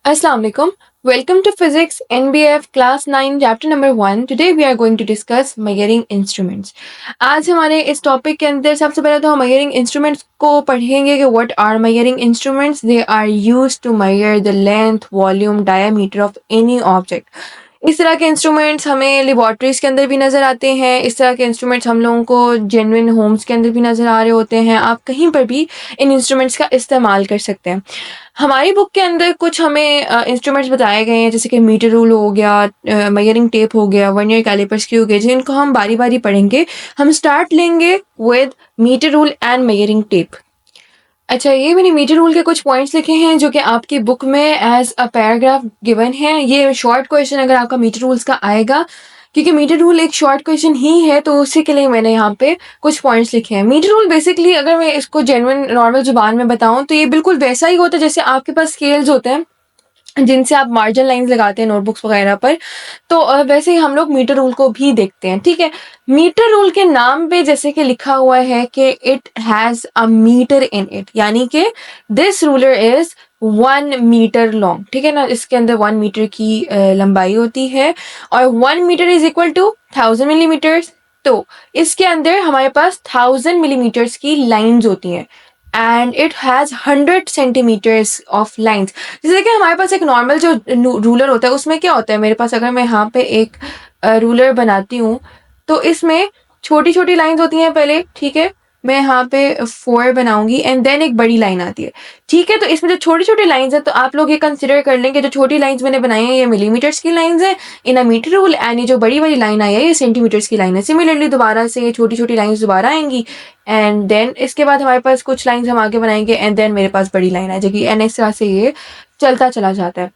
Assalamu alaikum. Welcome to Physics NBF Class 9 Chapter Number 1. Today we are going to discuss measuring instruments. आज हमारे इस topic के अंदर सबसे पहले तो हम measuring instruments को पढ़ेंगे कि what are measuring instruments. They are used to measure the length, volume, diameter of any object. इस तरह के इंस्ट्रूमेंट्स हमें लेबॉर्ट्रीज के अंदर भी नज़र आते हैं। इस तरह के इंस्ट्रूमेंट्स हम लोगों को जेन्युइन होम्स के अंदर भी नज़र आ रहे होते हैं। आप कहीं पर भी इन इंस्ट्रूमेंट्स का इस्तेमाल कर सकते हैं। हमारी बुक के अंदर कुछ हमें इंस्ट्रूमेंट्स बताए गए हैं, जैसे कि मीटर रूल हो गया, मेजरिंग टेप हो गया, वर्नियर कैलिपर्स की हो गई, जिनको हम बारी बारी पढ़ेंगे। हम स्टार्ट लेंगे with metre rule and measuring tape. अच्छा, ये मैंने मीटर रूल के कुछ पॉइंट्स लिखे हैं जो कि आपकी बुक में एज अ पैराग्राफ गिवन है। ये शॉर्ट क्वेश्चन अगर आपका मीटर रूल्स का आएगा, क्योंकि मीटर रूल एक शॉर्ट क्वेश्चन ही है, तो उसी के लिए मैंने यहाँ पे कुछ पॉइंट्स लिखे हैं। मीटर रूल बेसिकली अगर मैं इसको जेन्युइन नॉर्मल जुबान में बताऊँ तो ये बिल्कुल वैसा ही होता है जैसे आपके पास स्केल्स होते हैं जिनसे आप मार्जिन लाइंस लगाते हैं नोटबुक्स वगैरह पर। तो वैसे ही हम लोग मीटर रूल को भी देखते हैं। ठीक है, मीटर रूल के नाम पे जैसे कि लिखा हुआ है कि it has a metre in it, यानी कि this ruler is 1 metre long. ठीक है ना, इसके अंदर 1 मीटर की लंबाई होती है और 1 metre is equal to 1000 millimetres. तो इसके अंदर हमारे पास 1000 मिलीमीटर्स की लाइंस होती हैं and it has 100 centimetres of lines. जैसे कि हमारे पास एक नॉर्मल जो रूलर होता है उसमें क्या होता है, मेरे पास अगर मैं यहाँ पे एक रूलर बनाती हूँ तो इसमें छोटी छोटी लाइंस होती हैं पहले। ठीक है, मैं यहाँ पे 4 बनाऊंगी एंड देन एक बड़ी लाइन आती है। ठीक है, तो इसमें जो छोटी छोटी लाइंस है तो आप लोग ये कंसिडर कर लें कि जो छोटी लाइंस मैंने बनाई है ये मिलीमीटर्स की लाइंस है इन अ मीटर रूल, एंड ये जो बड़ी वाली लाइन आई है ये सेंटीमीटर्स की लाइन है। सिमिलरली दोबारा से ये छोटी छोटी लाइंस दोबारा आएंगी एंड देन इसके बाद हमारे पास कुछ लाइंस हम आगे बनाएंगे एंड देन मेरे पास बड़ी लाइन आ जाएगी एंड इस तरह से ये चलता चला जाता है।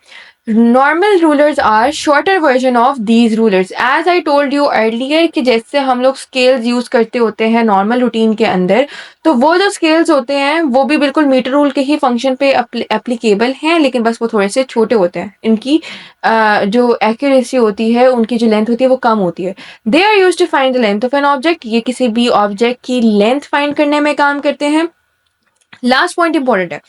Normal rulers are shorter version of these rulers. As I told you earlier कि जैसे हम लोग स्केल्स यूज़ करते होते हैं नॉर्मल रूटीन के अंदर, तो वो जो स्केल्स होते हैं वो भी बिल्कुल मीटर रूल के ही फंक्शन पे एप्लीकेबल हैं, लेकिन बस वो थोड़े से छोटे होते हैं। इनकी जो एक्यूरेसी होती है, उनकी जो लेंथ होती है वो कम होती है। They are use to find the length of an object. ये किसी भी ऑब्जेक्ट की लेंथ फाइंड करने में काम करते हैं। लास्ट पॉइंट इंपॉर्टेंट है,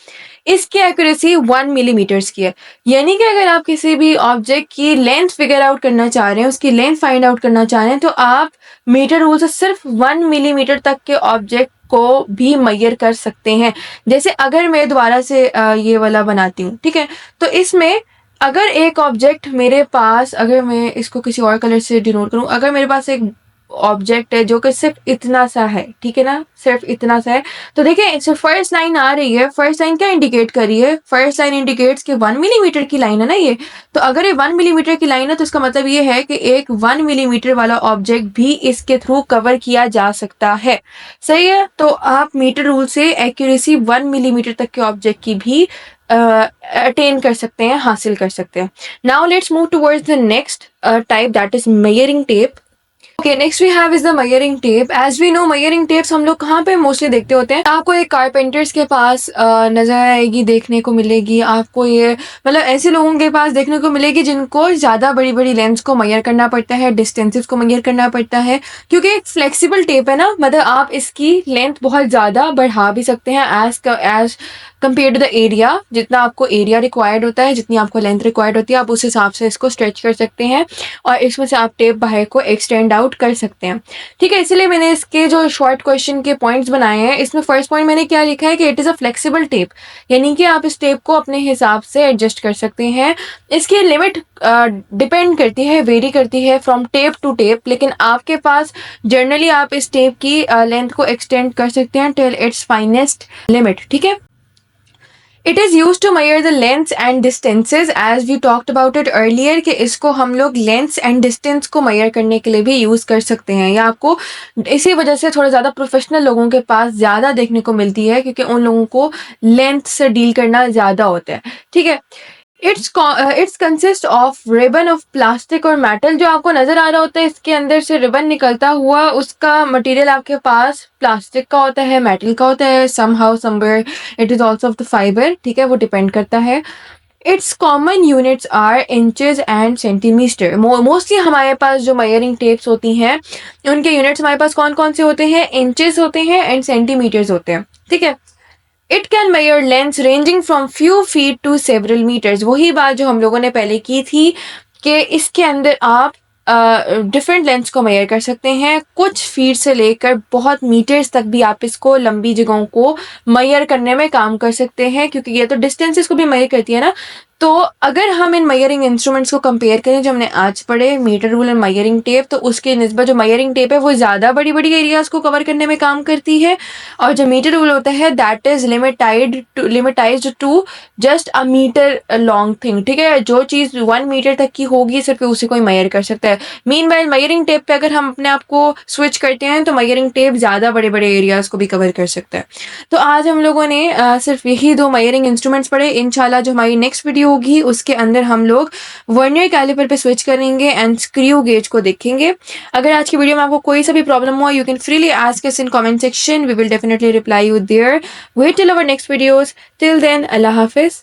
इसकी एक्यूरेसी 1 मिलीमीटर्स की है, यानी कि अगर आप किसी भी ऑब्जेक्ट की लेंथ फिगर आउट करना चाह रहे हैं, उसकी लेंथ फाइंड आउट करना चाह रहे हैं, तो आप मीटर रूल से सिर्फ 1 मिलीमीटर तक के ऑब्जेक्ट को भी मेजर कर सकते हैं। जैसे अगर मैं दोबारा से ये वाला बनाती हूँ, ठीक है, तो इसमें अगर एक ऑब्जेक्ट मेरे पास, अगर मैं इसको किसी और कलर से डिनोट करूँ, अगर मेरे पास एक ऑब्जेक्ट है जो कि सिर्फ इतना सा है, ठीक है ना, सिर्फ इतना सा है, तो देखिए फर्स्ट लाइन आ रही है। फर्स्ट लाइन क्या इंडिकेट कर रही है? फर्स्ट लाइन इंडिकेट्स कि 1 मिलीमीटर की लाइन है ना ये। तो अगर ये 1 मिलीमीटर की लाइन है तो इसका मतलब ये है कि एक 1 मिलीमीटर वाला ऑब्जेक्ट भी इसके थ्रू कवर किया जा सकता है। सही है, तो आप मीटर रूल से एक्यूरेसी 1 मिलीमीटर तक के ऑब्जेक्ट की भी अटेन कर सकते हैं, हासिल कर सकते हैं। Now let's move towards the next type, that is measuring tape. Okay, next we have is the measuring tape. As we know measuring tapes हम लोग कहाँ पे मोस्टली देखते होते हैं? आपको एक कारपेंटर्स के पास नजर आएगी, देखने को मिलेगी आपको। ये मतलब ऐसे लोगों के पास देखने को मिलेगी जिनको ज़्यादा बड़ी बड़ी लेंथ्स को मेजर करना पड़ता है, डिस्टेंसेस को मेजर करना पड़ता है, क्योंकि एक फ्लेक्सिबल टेप है ना, मतलब आप इसकी लेंथ बहुत ज़्यादा बढ़ा भी सकते हैं as compare to the area. जितना आपको एरिया रिक्वायर्ड होता है, जितनी आपको लेंथ रिक्वायर्ड होती है, आप उस हिसाब से इसको स्ट्रेच कर सकते हैं और इसमें से आप टेप बाहर को एक्सटेंड आउट कर सकते हैं। ठीक है, इसीलिए मैंने इसके जो शॉर्ट क्वेश्चन के पॉइंट्स बनाए हैं, इसमें फर्स्ट पॉइंट मैंने क्या लिखा है कि it is a flexible tape, यानी कि आप इस टेप को अपने हिसाब से एडजस्ट कर सकते हैं। इसकी लिमिट डिपेंड करती है, वेरी करती है फ्रॉम टेप टू टेप, लेकिन आपके पास जनरली आप इस टेप की लेंथ को एक्सटेंड कर सकते हैं टिल इट्स फाइनेस्ट लिमिट। ठीक है, it is use to measure the lengths and distances as we talked about it earlier कि इसको हम लोग लेंथ्स एंड डिस्टेंस को मेजर करने के लिए भी यूज़ कर सकते हैं। या आपको इसी वजह से थोड़ा ज़्यादा प्रोफेशनल लोगों के पास ज़्यादा देखने को मिलती है, क्योंकि उन लोगों को लेंथ से डील करना ज़्यादा होता है। ठीक है, it's consist of ribbon of plastic और मेटल। जो आपको नज़र आ रहा होता है इसके अंदर से रिबन निकलता हुआ, उसका मटेरियल आपके पास प्लास्टिक का होता है, मेटल का होता है, somehow somewhere it is also of the fibre. ठीक है, वो डिपेंड करता है। It's common units are inches and centimetre. Mostly हमारे पास जो मेजरिंग टेप्स होती हैं उनके यूनिट्स हमारे पास कौन कौन से होते हैं? इंचेस होते हैं एंड सेंटीमीटर्स होते हैं। ठीक है, it can measure lengths ranging from few feet to several metres. वही बात जो हम लोगों ने पहले की थी कि इसके अंदर आप डिफरेंट लेंथ्स को मेजर कर सकते हैं, कुछ फीट से लेकर बहुत मीटर्स तक भी आप इसको लंबी जगहों को मेजर करने में काम कर सकते हैं, क्योंकि ये तो डिस्टेंसेस को भी मेजर करती है ना। तो अगर हम इन मेजरिंग इंस्ट्रूमेंट्स को कंपेयर करें जो हमने आज पढ़े, metre rule and measuring tape, तो उसके निस्बत जो मेजरिंग टेप है वो ज़्यादा बड़ी बड़ी एरियाज को कवर करने में काम करती है, और जो मीटर रूल होता है that is limited to just a metre long thing. ठीक है, जो चीज़ 1 मीटर तक की होगी सिर्फ उसे कोई मेजर कर सकता है। मीन वाइल मेजरिंग टेप पे अगर हम अपने आप को स्विच करते हैं तो मेजरिंग टेप ज़्यादा बड़े बड़े एरियाज को भी कवर कर सकता है। तो आज हम लोगों ने सिर्फ यही 2 मेजरिंग इंस्ट्रूमेंट्स पढ़े। इंशाल्लाह जो हमारी नेक्स्ट वीडियो होगी उसके अंदर हम लोग वर्नियर कैलिपर पे स्विच करेंगे एंड स्क्रू गेज को देखेंगे। अगर आज की वीडियो में आपको कोई सा भी प्रॉब्लम हो, you can freely ask us in comment section, we will definitely reply you there. Wait till our next videos, till then अल्लाह हाफिज।